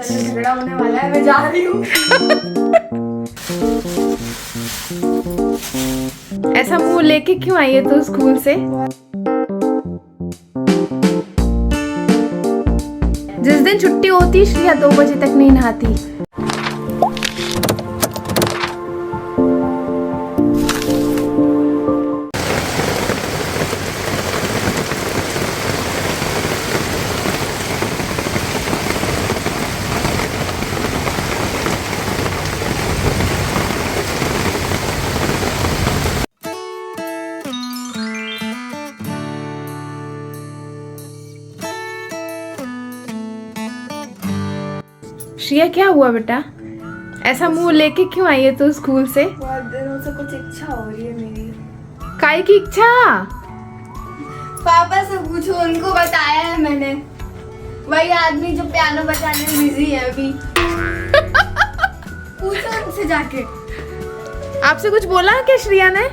चलो झगड़ा होने वाला है, मैं जा रही हूँ। ऐसा मुंह लेके क्यों आई है तू स्कूल से? जिस दिन छुट्टी होती श्रेया 2 बजे तक नहीं नहाती। श्रेया क्या हुआ बेटा? ऐसा मुंह लेके क्यों आई है तू स्कूल से? बहुत दिनों से कुछ इच्छा हो रही है मेरी। काय की इच्छा? पापा से पूछो, उनको बताया है मैंने। वही आदमी जो पियानो बजाने में बिजी है अभी। पूछो उनसे जाके। आपसे कुछ बोला क्या श्रेया ने?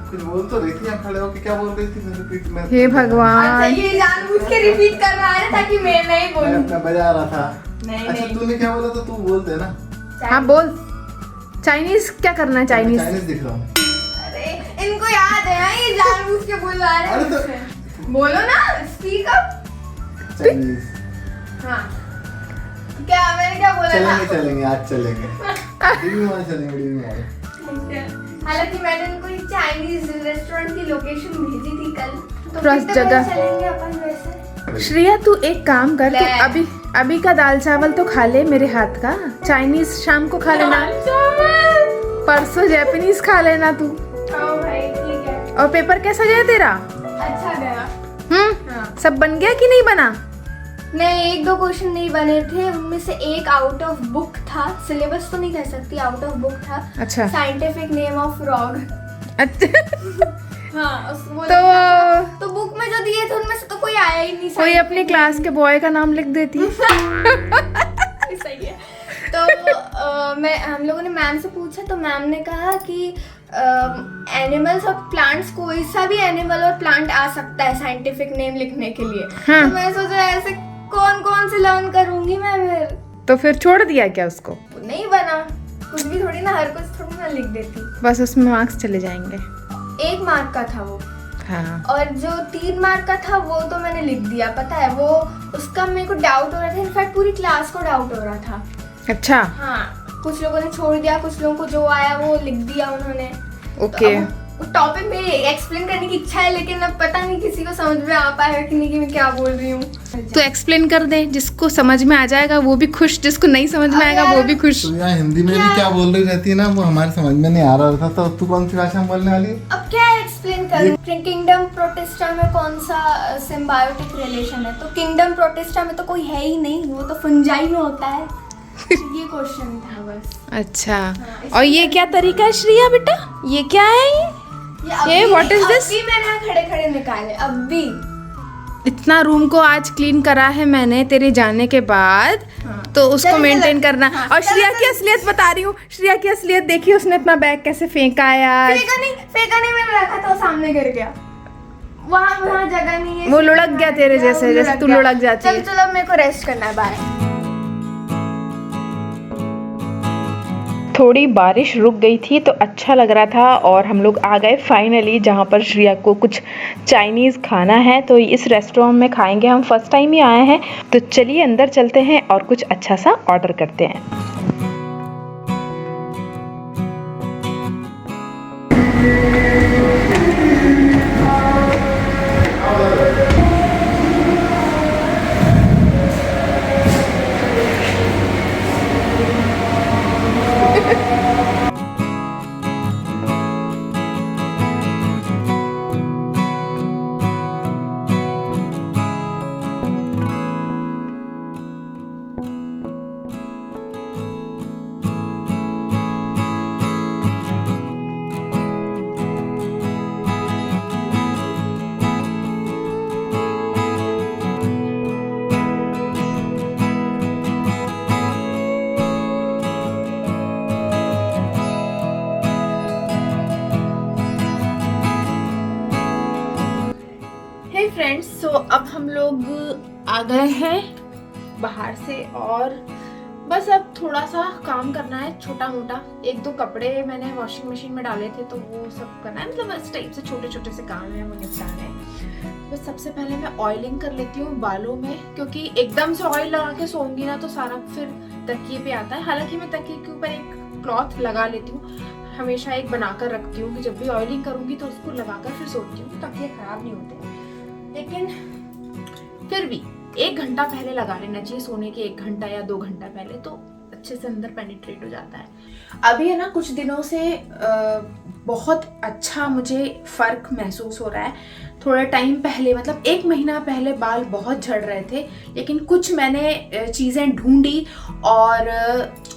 कुछ बोल तो रही थी, यहाँ खड़े होके क्या बोल रही थी मेरे पीठ में? हे भगवान। अच्छा ये जानबूझ के रिपीट करवा रहा है ताकि मैं नहीं बोलूं। मैं अपना बजा रहा था। नहीं, अच्छा नहीं। तूने क्या बोला था, तू बोल दे ना। हाँ बोल। चाइनीज क्या करना है? चाइनीज चाइनीज दिख रहा हूँ। अरे इनको याद है ना, ये जानबूझ के बुलवा रहे अरे हैं तो- मुझसे। बोलो ना, स्पीक अप। चाइनीज हाँ क्या मैंने क्या बोला चलेंगे था? चलेंगे आज चलेंगे। डीवी मॉल चलेंगे, डीवी मॉल। हालांकि मैंने उनको एक चाइनीज रेस्टोरेंट की लोकेशन भेजी थी कल, तो थोड़ा कितने जगह- बजे चलेंगे अपन वैसे? श्रेया तू एक काम कर, तू ले। अभी का दाल चावल तो खा ले मेरे हाथ का। चाइनीज शाम को खा लेना, परसों जापानीज खा लेना तू। ओ भाई ठीक है। और पेपर कैसा गया तेरा? अच्छा गया। हाँ। सब बन गया कि नहीं बना? नहीं, 1-2 क्वेश्चन नहीं बने थे, उनमें से एक आउट ऑफ बुक था। सिलेबस तो नहीं कह सकती, आउट ऑफ बुक था। अच्छा। Scientific name of frog. अच्छा हाँ वो तो तो बुक में जो दिए थे उनमें से तो कोई आया ही नहीं। कोई अपने क्लास के बॉय का नाम लिख देती। सही है। तो हम लोगों ने मैम से पूछा, तो मैम ने कहा कि एनिमल्स और प्लांट्स, कोई सा भी एनिमल और प्लांट आ सकता है साइंटिफिक नेम लिखने के लिए। हाँ। तो मैं सोचा ऐसे कौन कौन से लर्न करूंगी मैं फिर। तो फिर छोड़ दिया क्या उसको? नहीं बना कुछ भी, थोड़ी ना हर कुछ थोड़ी ना लिख देती। बस उसमें मार्क्स चले जाएंगे। 1 मार्क का था वो, हाँ और जो 3 मार्क का था वो तो मैंने लिख दिया। पता है वो, उसका मेरे को डाउट हो रहा था, इनफैक्ट पूरी क्लास को डाउट हो रहा था। अच्छा हाँ कुछ लोगों ने छोड़ दिया, कुछ लोगों को जो आया वो लिख दिया उन्होंने। ओके। तो टॉपिक में एक्सप्लेन करने की इच्छा है, लेकिन अब पता नहीं किसी को समझ में आ पाएगा कि नहीं कि मैं क्या बोल रही हूँ। तो एक्सप्लेन कर दे, जिसको समझ में आ जाएगा वो भी खुश, जिसको नहीं समझ में आएगा वो भी खुश। तू यहाँ हिंदी में भी क्या बोल रही रहती है ना, वो हमारे समझ में नहीं आ रहा था। तो तू कौन सी भाषा में बोलने वाली है? अब क्या एक्सप्लेन करूँ? किंगडम प्रोटिस्टा में कौन सा सिम्बायोटिक रिलेशन है? तो किंगडम प्रोटिस्टा में तो कोई है ही नहीं, वो तो फंजाई में होता है। ये क्वेश्चन था बस। अच्छा। और ये क्या तरीका है श्रेया बेटा? ये क्या है ये what is this? अभी मैंने खड़े खड़े निकाले अभी। इतना रूम को आज क्लीन करा है मैंने तेरे जाने के बाद। हाँ। तो उसको चलो, मेंटेन चलो। करना। हाँ, और चलो, श्रेया की चलो। असलियत बता रही हूँ, श्रेया की असलियत देखिए, उसने अपना बैग कैसे फेंका है आज। फेंका नहीं, मैंने रखा था, वो सामने गिर गया। वहाँ जगह नहीं है। वो लुढ़क गया तेरे जैसे, जैसे तू लुढ़क जाती है। चलो अब मेरे को रेस्ट करना है, बाय। थोड़ी बारिश रुक गई थी तो अच्छा लग रहा था, और हम लोग आ गए फाइनली जहाँ पर श्रेया को कुछ चाइनीज़ खाना है। तो इस रेस्टोरेंट में खाएंगे, हम फर्स्ट टाइम ही आए हैं। तो चलिए अंदर चलते हैं और कुछ अच्छा सा ऑर्डर करते हैं। फ्रेंड्स, सो अब हम लोग आ गए हैं बाहर से, और बस अब थोड़ा सा काम करना है छोटा मोटा। 1-2 कपड़े मैंने वॉशिंग मशीन में डाले थे तो वो सब करना है, मतलब इस टाइप से छोटे छोटे से काम है वो निपटाने हैं। बस सबसे पहले मैं ऑयलिंग कर लेती हूँ बालों में, क्योंकि एकदम से ऑयल लगा के सोऊंगी ना तो सारा फिर तकिए पे आता है। हालांकि मैं तकिए के ऊपर एक क्लॉथ लगा लेती हूँ, हमेशा एक बनाकर रखती हूँ कि जब भी ऑयलिंग करूंगी तो उसको लगाकर फिर सोती हूँ, तकिए खराब नहीं होते। लेकिन फिर भी 1 घंटा पहले लगा लेना चाहिए, सोने के 1 घंटा या 2 घंटा पहले, तो अच्छे से अंदर पेनिट्रेट हो जाता है। अभी है ना कुछ दिनों से बहुत अच्छा मुझे फर्क महसूस हो रहा है। थोड़ा टाइम पहले, मतलब 1 महीना पहले बाल बहुत झड़ रहे थे, लेकिन कुछ मैंने चीज़ें ढूंढी और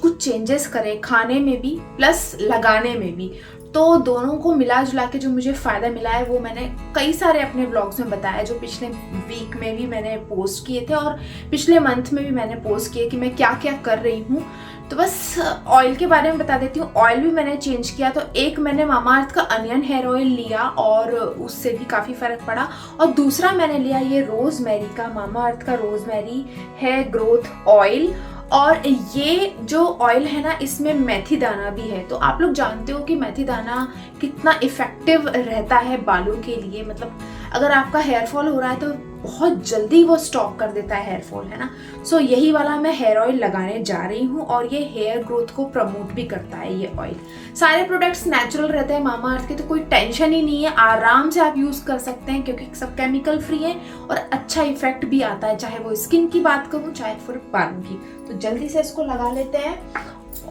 कुछ चेंजेस करे खाने में भी प्लस लगाने में भी, तो दोनों को मिला जुला के जो मुझे फ़ायदा मिला है वो मैंने कई सारे अपने ब्लॉग्स में बताया, जो पिछले वीक में भी मैंने पोस्ट किए थे और पिछले मंथ में भी मैंने पोस्ट किए कि मैं क्या क्या कर रही हूँ। तो बस ऑयल के बारे में बता देती हूँ। ऑयल भी मैंने चेंज किया, तो एक मैंने मामाअर्थ का अनियन हेयर ऑयल लिया और उससे भी काफ़ी फ़र्क पड़ा, और दूसरा मैंने लिया ये रोज़मेरी का, मामाअर्थ का रोज़मेरी हेयर ग्रोथ ऑयल। और ये जो ऑयल है ना इसमें मेथी दाना भी है, तो आप लोग जानते हो कि मेथी दाना कितना इफ़ेक्टिव रहता है बालों के लिए, मतलब अगर आपका हेयर फॉल हो रहा है तो बहुत जल्दी वो स्टॉप कर देता है हेयर फॉल, है ना। सो यही वाला मैं हेयर ऑयल लगाने जा रही हूँ और ये हेयर ग्रोथ को प्रमोट भी करता है ये ऑयल। सारे प्रोडक्ट्स नेचुरल रहते हैं मामाअर्थ के, तो कोई टेंशन ही नहीं है, आराम से आप यूज़ कर सकते हैं क्योंकि सब केमिकल फ्री है और अच्छा इफेक्ट भी आता है, चाहे वो स्किन की बात करूँ चाहे फिर बालों की। तो जल्दी से इसको लगा लेते हैं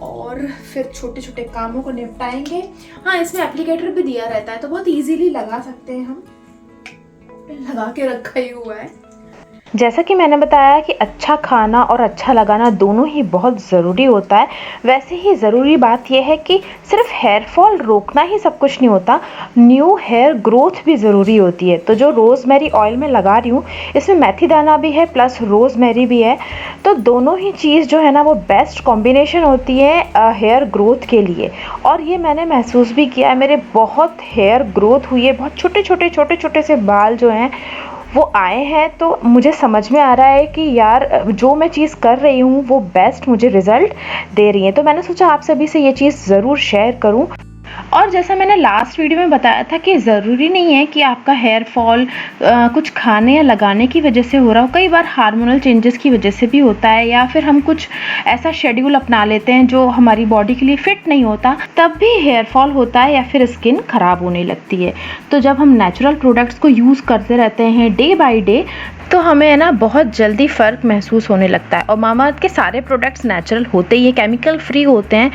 और फिर छोटे छोटे कामों को निपटाएंगे। हाँ, इसमें एप्लीकेटर भी दिया रहता है तो बहुत इजीली लगा सकते हैं, हम लगा के रखा ही हुआ है। जैसा कि मैंने बताया कि अच्छा खाना और अच्छा लगाना दोनों ही बहुत ज़रूरी होता है, वैसे ही ज़रूरी बात यह है कि सिर्फ हेयर फॉल रोकना ही सब कुछ नहीं होता, न्यू हेयर ग्रोथ भी ज़रूरी होती है। तो जो रोज़मेरी ऑयल मैं लगा रही हूँ इसमें मेथी दाना भी है प्लस रोज़मेरी भी है, तो दोनों ही चीज़ जो है ना वो बेस्ट कॉम्बिनेशन होती है हेयर ग्रोथ के लिए। और ये मैंने महसूस भी किया है, मेरे बहुत हेयर ग्रोथ हुई है, बहुत छोटे छोटे से बाल जो हैं वो आए हैं। तो मुझे समझ में आ रहा है कि यार जो मैं चीज़ कर रही हूँ वो बेस्ट मुझे रिज़ल्ट दे रही है, तो मैंने सोचा आप सभी से ये चीज़ ज़रूर शेयर करूँ। और जैसा मैंने लास्ट वीडियो में बताया था कि ज़रूरी नहीं है कि आपका हेयर फॉल कुछ खाने या लगाने की वजह से हो रहा हो, कई बार हार्मोनल चेंजेस की वजह से भी होता है, या फिर हम कुछ ऐसा शेड्यूल अपना लेते हैं जो हमारी बॉडी के लिए फिट नहीं होता, तब भी हेयर फॉल होता है या फिर स्किन ख़राब होने लगती है। तो जब हम नेचुरल प्रोडक्ट्स को यूज़ करते रहते हैं डे बाई डे तो हमें है ना बहुत जल्दी फ़र्क महसूस होने लगता है। और मामाअर्थ के सारे प्रोडक्ट्स नेचुरल होते ही, केमिकल फ्री होते हैं,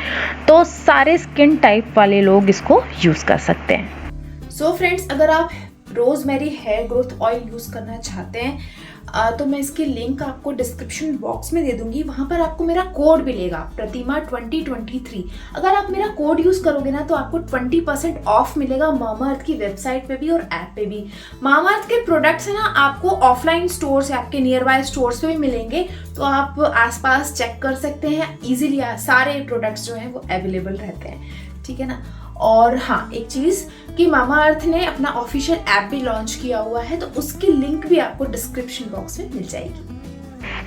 तो सारे स्किन टाइप वाले लोग इसको यूज़ कर सकते हैं। सो फ्रेंड्स, अगर आप rosemary hair growth oil use करना चाहते हैं तो मैं इसकी लिंक आपको डिस्क्रिप्शन बॉक्स में दे दूंगी, वहाँ पर आपको मेरा कोड मिलेगा प्रतिमा 2023। अगर आप मेरा कोड यूज़ करोगे ना तो आपको 20% ऑफ मिलेगा मामाअर्थ की वेबसाइट पे भी और ऐप पे भी। मामाअर्थ के प्रोडक्ट्स है ना आपको ऑफलाइन स्टोर से, आपके नियर बाय स्टोर्स पे भी मिलेंगे, तो आप आसपास चेक कर सकते हैं इजीली, सारे प्रोडक्ट्स जो हैं वो अवेलेबल रहते हैं, ठीक है ना। और हाँ, एक चीज़ कि मामाअर्थ ने अपना ऑफिशियल ऐप भी लॉन्च किया हुआ है, तो उसकी लिंक भी आपको डिस्क्रिप्शन बॉक्स में मिल जाएगी।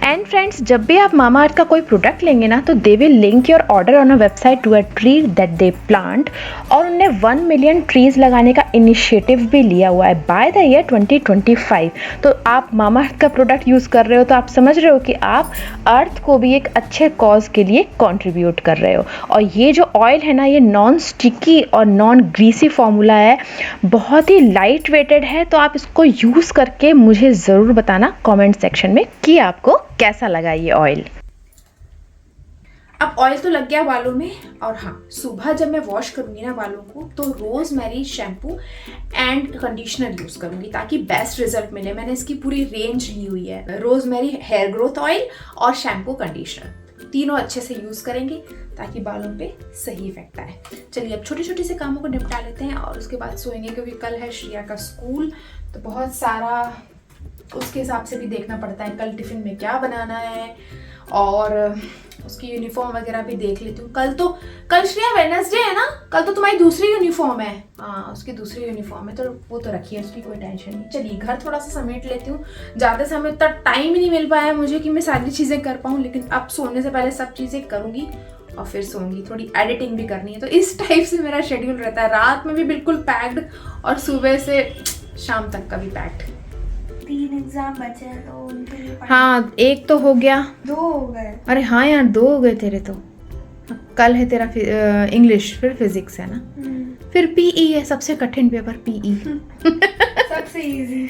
एंड फ्रेंड्स, जब भी आप मामाअर्थ का कोई प्रोडक्ट लेंगे ना तो they will link your order on a website to a tree that they plant, और उन्हें 1 मिलियन ट्रीज लगाने का इनिशिएटिव भी लिया हुआ है बाय द ईयर 2025। तो आप मामाअर्थ का प्रोडक्ट यूज़ कर रहे हो तो आप समझ रहे हो कि आप अर्थ को भी एक अच्छे कॉज के लिए कंट्रीब्यूट कर रहे हो। और ये जो ऑयल है ना ये नॉन स्टिकी और नॉन ग्रीसी फॉर्मूला है, बहुत ही लाइट वेटेड है, तो आप इसको यूज़ करके मुझे ज़रूर बताना कमेंट सेक्शन में कि आपको कैसा लगा ये ऑयल। अब ऑयल तो लग गया बालों में, और हाँ, सुबह जब मैं वॉश करूंगी ना बालों को तो rosemary shampoo and conditioner use करूंगी ताकि बेस्ट रिजल्ट मिले। मैंने इसकी पूरी रेंज ली हुई है, रोज़मेरी हेयर ग्रोथ ऑयल और शैम्पू कंडीशनर, तीनों अच्छे से यूज़ करेंगे ताकि बालों पे सही इफेक्ट आए। चलिए अब छोटे छोटे से कामों को निपटा लेते हैं और उसके बाद सोएंगे, क्योंकि कल है श्रिया का स्कूल, तो बहुत सारा उसके हिसाब से भी देखना पड़ता है, कल टिफ़िन में क्या बनाना है और उसकी यूनिफॉर्म वगैरह भी देख लेती हूँ। कल श्रेया वेडनेसडे है ना, कल तो तुम्हारी दूसरी यूनिफॉर्म है। हाँ, उसकी दूसरी यूनिफॉर्म है, तो वो तो रखी है, उसकी कोई टेंशन नहीं। चलिए घर थोड़ा सा समेट लेती हूँ, जाते समय इतना टाइम ही नहीं मिल पाया मुझे कि मैं सारी चीज़ें कर पाऊँ, लेकिन अब सोने से पहले सब चीज़ें करूँगी और फिर सोऊंगी। थोड़ी एडिटिंग भी करनी है, तो इस टाइप से मेरा शेड्यूल रहता है। रात में भी बिल्कुल पैक्ड और सुबह से शाम तक का भी पैक्ड। 3 एग्जाम बचे हैं तो उनके लिए हाँ, एक तो हो गया, 2 हो गए। अरे हाँ यार 2 हो गए तेरे तो। कल है तेरा इंग्लिश, फिर फिजिक्स है ना, फिर पीई है, सबसे कठिन पेपर पीई। सबसे इजी।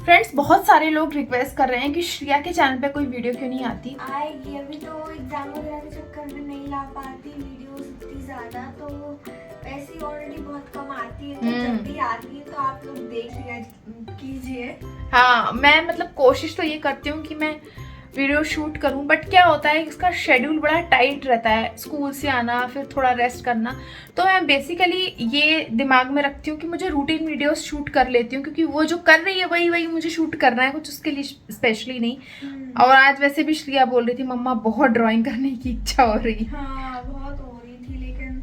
फ्रेंड्स, बहुत सारे लोग रिक्वेस्ट कर रहे हैं कि श्रेया के चैनल पे कोई वीडियो क्यों नहीं आती। आएगी, अभी तो एग्जाम वगैरह के चक्कर में नहीं ला पाती वीडियोस इतनी ज्यादा, तो वैसे ही ऑलरेडी बहुत कम आती है, तो जब भी आती है तो आप लोग देख लिया कीजिए। हाँ, मैं मतलब कोशिश तो ये करती हूँ कि मैं वीडियो शूट करूं, बट क्या होता है इसका शेड्यूल बड़ा टाइट रहता है, स्कूल से आना फिर थोड़ा रेस्ट करना, तो मैं बेसिकली ये दिमाग में रखती हूँ कि मुझे रूटीन वीडियोस शूट कर लेती हूँ, क्योंकि वो जो कर रही है वही मुझे शूट करना है, कुछ उसके लिए स्पेशली नहीं। और आज वैसे भी श्रेया बोल रही थी मम्मा बहुत ड्राइंग करने की इच्छा हो रही है। हाँ, बहुत हो रही थी, लेकिन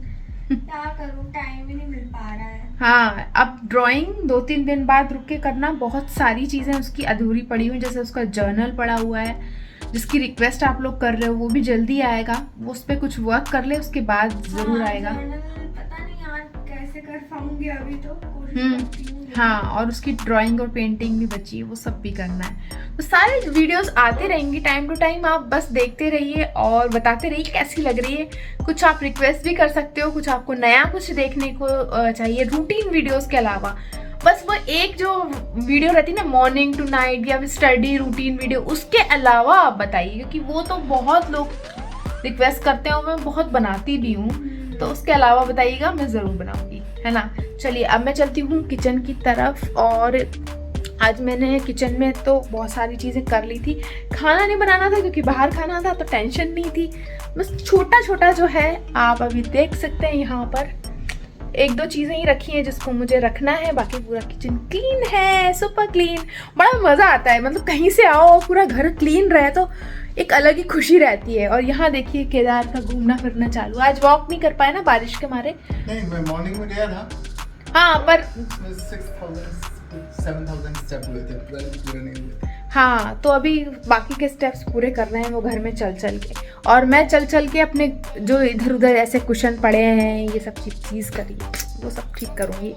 क्या करूँ, टाइम ही नहीं मिल पा रहा है। हाँ, अब ड्राइंग 2-3 दिन बाद रुक के करना, बहुत सारी चीज़ें उसकी अधूरी पड़ी हुई, जैसे उसका जर्नल पड़ा हुआ है जिसकी रिक्वेस्ट आप लोग कर रहे हो, वो भी जल्दी आएगा, वो उस पर कुछ वर्क कर ले, उसके बाद जरूर आएगा। पता नहीं यार कैसे कर पाऊंगी, अभी तो कोशिश करती हूँ। हाँ, और उसकी ड्राइंग और पेंटिंग भी बची है, वो सब भी करना है। तो सारे वीडियोस आते रहेंगी टाइम टू टाइम, आप बस देखते रहिए और बताते रहिए कैसी लग रही है। कुछ आप रिक्वेस्ट भी कर सकते हो, कुछ आपको नया कुछ देखने को चाहिए रूटीन वीडियोस के अलावा। बस वो एक जो वीडियो रहती है ना मॉर्निंग टू नाइट या फिर स्टडी रूटीन वीडियो, उसके अलावा आप बताइए, क्योंकि वो तो बहुत लोग रिक्वेस्ट करते हैं और मैं बहुत बनाती भी हूँ, तो उसके अलावा बताइएगा, मैं ज़रूर बनाऊंगी, है ना। चलिए अब मैं चलती हूँ किचन की तरफ, और आज मैंने किचन में तो बहुत सारी चीज़ें कर ली थी। खाना नहीं बनाना था क्योंकि बाहर खाना था, तो टेंशन नहीं थी। बस छोटा छोटा जो है आप अभी देख सकते हैं, यहाँ पर 1-2 चीज़ें ही रखी हैं जिसको मुझे रखना है, बाकी पूरा किचन क्लीन है, सुपर क्लीन। बड़ा मज़ा आता है, मतलब कहीं से आओ और पूरा घर क्लीन रहे तो एक अलग ही खुशी रहती है। और यहाँ देखिए केदार का घूमना फिरना चालू। आज वॉक नहीं कर पाए ना बारिश के मारे। नहीं, मैं मॉर्निंग में गया था। हाँ, पर 6,000-7,000 स्टेप हुए थे, पूरे नहीं हुए थे। हाँ, तो अभी बाकी के स्टेप्स पूरे करने हैं वो घर में चल के, और मैं चल के अपने जो इधर उधर ऐसे कुशन पड़े हैं ये सब चीज़ करी, वो सब ठीक करूँगी।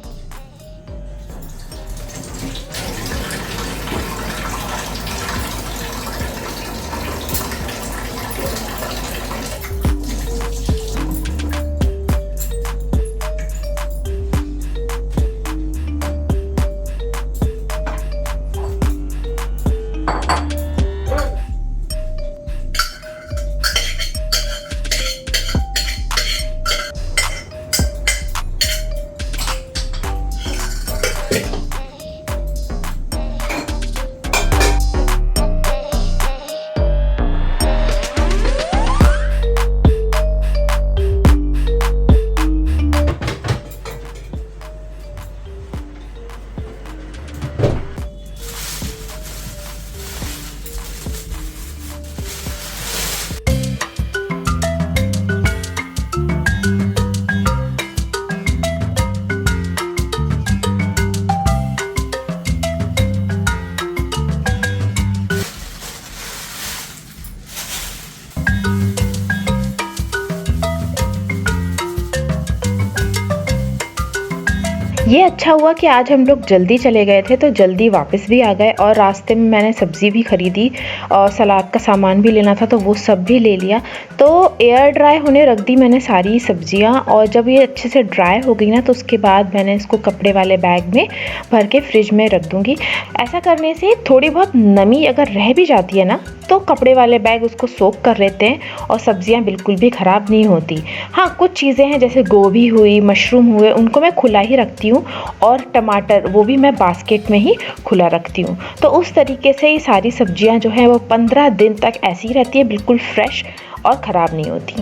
ये अच्छा हुआ कि आज हम लोग जल्दी चले गए थे, तो जल्दी वापस भी आ गए, और रास्ते में मैंने सब्ज़ी भी ख़रीदी और सलाद का सामान भी लेना था, तो वो सब भी ले लिया। तो एयर ड्राई होने रख दी मैंने सारी सब्जियां, और जब ये अच्छे से ड्राई हो गई ना, तो उसके बाद मैंने इसको कपड़े वाले बैग में भर के फ्रिज में रख दूँगी। ऐसा करने से थोड़ी बहुत नमी अगर रह भी जाती है ना, तो कपड़े वाले बैग उसको सोख कर लेते हैं और सब्जियां बिल्कुल भी ख़राब नहीं होती। हाँ, कुछ चीज़ें हैं जैसे गोभी हुई, मशरूम हुए, उनको मैं खुला ही रखती हूँ, और टमाटर वो भी मैं बास्केट में ही खुला रखती हूँ। तो उस तरीके से ये सारी सब्जियां जो हैं वो 15 दिन तक ऐसी ही रहती है, बिल्कुल फ्रेश और ख़राब नहीं होती।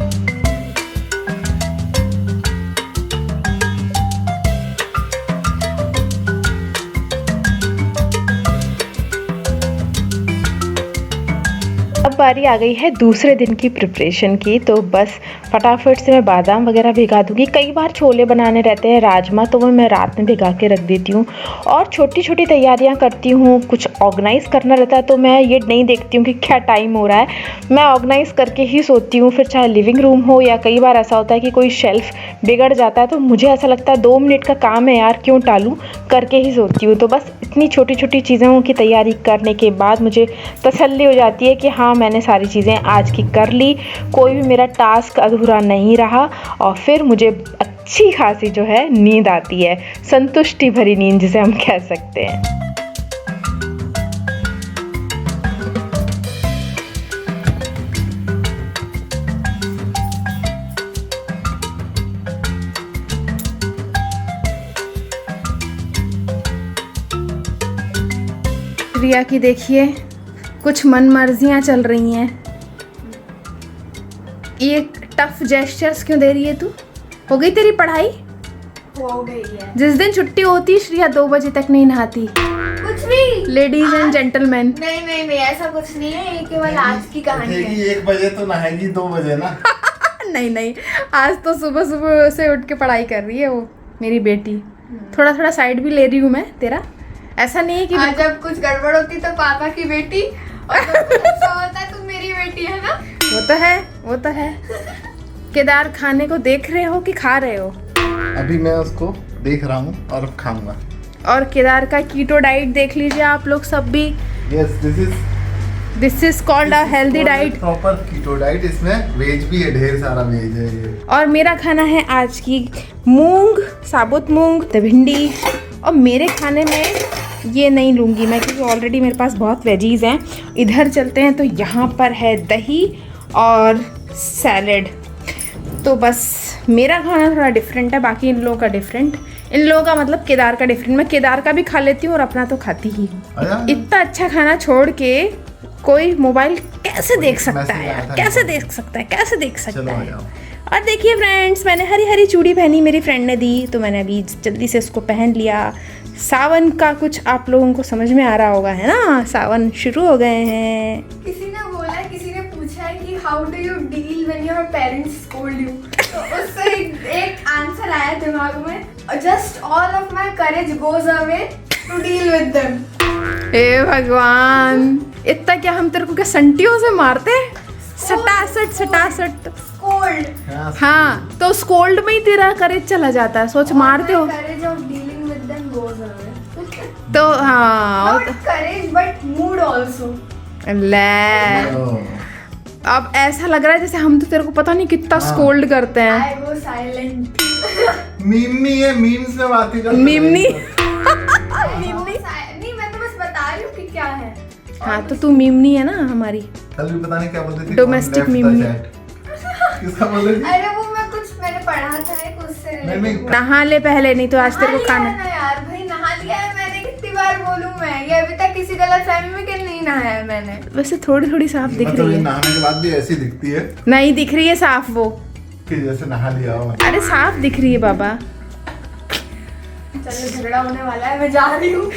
अब बारी आ गई है दूसरे दिन की प्रिपरेशन की। तो बस फटाफट से मैं बादाम वगैरह भिगा दूंगी। कई बार छोले बनाने रहते हैं, राजमा, तो वो मैं रात में भिगा के रख देती हूँ। और छोटी छोटी तैयारियाँ करती हूँ। कुछ ऑर्गेनाइज़ करना रहता है तो मैं ये नहीं देखती हूँ कि क्या टाइम हो रहा है, मैं ऑर्गेनाइज़ करके ही सोती हूँ। फिर चाहे लिविंग रूम हो या कई बार ऐसा होता है कि कोई शेल्फ बिगड़ जाता है तो मुझे ऐसा लगता है 2 मिनट का काम है यार, क्यों टालूँ, करके ही सोती हूँ। तो बस इतनी छोटी छोटी चीज़ों की तैयारी करने के बाद मुझे तसल्ली हो जाती है कि हाँ मैंने सारी चीज़ें आज की कर ली, कोई भी मेरा टास्क अधूरा नहीं रहा। और फिर मुझे अच्छी खासी जो है नींद आती है, संतुष्टि भरी नींद जिसे हम कह सकते हैं। रिया की देखिए कुछ मन मर्जियाँ चल रही हैं। ये टफ जेस्चर्स क्यों दे रही है तू? हो गई तेरी पढ़ाई? हो गई है। जिस दिन छुट्टी होती श्रिया 2 बजे तक नहीं नहाती। कुछ भी लेडीज एंड जेंटलमैन। नहीं ऐसा कुछ नहीं है, ये केवल आज की कहानी है। 1 बजे तो नहाएगी, 2 बजे ना। नहीं आज तो सुबह सुबह से उठ के पढ़ाई कर रही है वो मेरी बेटी। थोड़ा थोड़ा साइड भी ले रही हूँ मैं तेरा, ऐसा नहीं है कि आज जब कुछ गड़बड़ होती तो पापा की बेटी, और जब कुछ अच्छा होता है तो मेरी बेटी, है ना? वो तो है। केदार खाने को देख रहे हो कि खा रहे हो? अभी मैं उसको देख रहा हूँ और अब खाऊंगा। और केदार का कीटो डाइट देख लीजिए आप लोग सब भी। Yes, this is called a healthy diet. Proper keto diet. इसमें वेज भी है, ढेर सारा वेज है ये। और मेरा खाना है आज की मूंग, साबुत मूंग, भिंडी। और मेरे खाने में ये नहीं लूँगी मैं क्योंकि ऑलरेडी मेरे पास बहुत वेजीज हैं। इधर चलते हैं तो यहाँ पर है दही और सैलेड। तो बस मेरा खाना थोड़ा डिफरेंट है, बाकी इन लोगों का डिफरेंट। इन लोगों का मतलब केदार का डिफरेंट। मैं केदार का भी खा लेती हूँ और अपना तो खाती ही हूँ। इतना अच्छा खाना छोड़ के कोई मोबाइल कैसे देख सकता है यार? कैसे देख सकता है? और देखिए फ्रेंड्स, मैंने हरी हरी चूड़ी पहनी, मेरी फ्रेंड ने दी तो मैंने अभी जल्दी से उसको पहन लिया। सावन का कुछ आप लोगों को समझ में आ रहा होगा, है ना? सावन शुरू हो गए हैं। किसी ने बोला है, किसी ने पूछा है कि how do you deal when your parents scold you, तो उससे एक आंसर आया दिमाग में, just all of my courage goes away to deal with them. हे भगवान, इतना क्या हम तेरे को क्या संटियों से मारते हैं? सटासट स्कोल्ड। हाँ, तो स्कोल्ड में ही तेरा करेज चला जाता है। सोच, मारते हो courage of dealing with them goes away. तो हाँ, not courage but mood also. ले अब ऐसा लग रहा है जैसे हम तो तेरे को पता नहीं कितना स्कोल्ड करते हैं। आई गो साइलेंट। मीमनी है, मीम्स में बातें कर। मीमनी। नहीं, मैं तो बस बता रही हूँ कि क्या है। हाँ, तो तू मीमनी है ना हमारी। कल भी पता नहीं क्या बोलती थी। Domestic मीमनी। किसका बोल रही थी? अरे वो मैं कुछ मैंने पढ़ा था एक, उससे नहीं। नहा ले पहले, नहीं तो आज तेरे को खाना। ना यार भाई, नहा लिया है मैंने, कितनी बार बोलूं मैं? ये अभी तक किसी गलतफहमी में कि नहीं नहाया है मैंने। वैसे थोड़ी थोड़ी साफ दिख मतलब रही ये है। नहाने के बाद भी ऐसी दिखती है नहीं दिख रही है साफ वो, कि जैसे नहा लिया हो। अरे साफ दिख रही है बाबा। चलो झगड़ा होने वाला है, मैं जा रही हूँ।